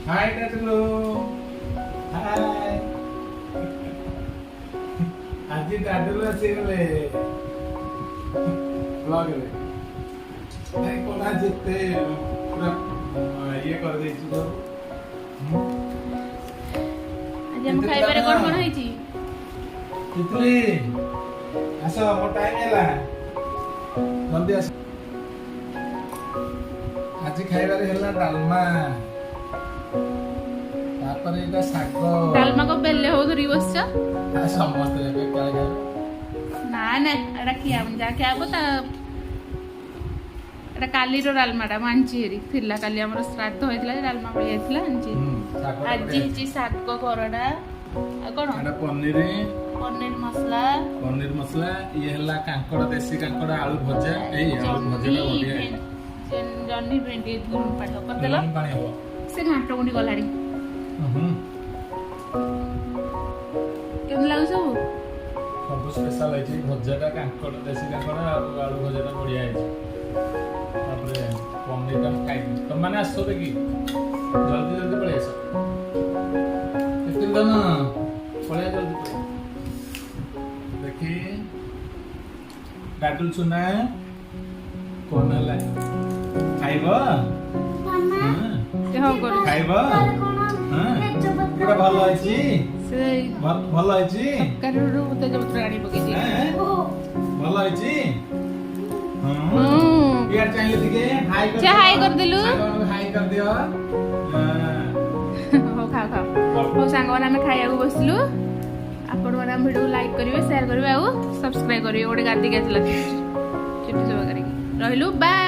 हाय टाटलो हाय आज टाटलो आसी गले ब्लॉग रे नहीं कोना जिते पूरा ये कर दे तो आज हम खाइबारे कोन होईची तितली आसो मो टाइम हैला जल्दी आस आज खाइबारे हैला डालमा तापर एटा साग डालमा को बेले हो धरी बसछ समस्त एक काले ना ना एटा किया हम जा क्या बता एटा काली रो डालमाटा मांची हेरी थिला काली हमर श्राद्ध होइतला डालमा पळी आइतला आंची आज जी साग को करडा आ कोन एटा पनीर मसला ये हला कांकड़ देसी कांकड़ आलू भजा ए आलू भजा ला बढ़िया जन्नी भेंडी धुन पाठो कर देला पानी हो से घाटो गुंडी गलाडी केन लागो सब स्पेशल है जी भजा का कांकड़ देसी कांकड़ आलू भजा ला बढ़िया है तापरे पनीर का खाइ तुम माने आसो देखि जल्दी जल्दी पळे आसो कितन दन पळे जल्दी पळे देखि डाटुल सुना कोन हला खाइबो के हो करू खाइबो हां पूरा भलो आइची से भलो आइची करू ते जब त्राणी पके दी भलो आइची यार चाहिए दिखे हाय कर हाय कर दिलु हाय कर दियो हो खा खा हो सांग वाला में खाइया को बसलु आपण वाला वीडियो लाइक करिवे शेयर करिवे आ सब्सक्राइब करिवे ओडे गादी के चला चिट्ठी सब करी रहलु बाय।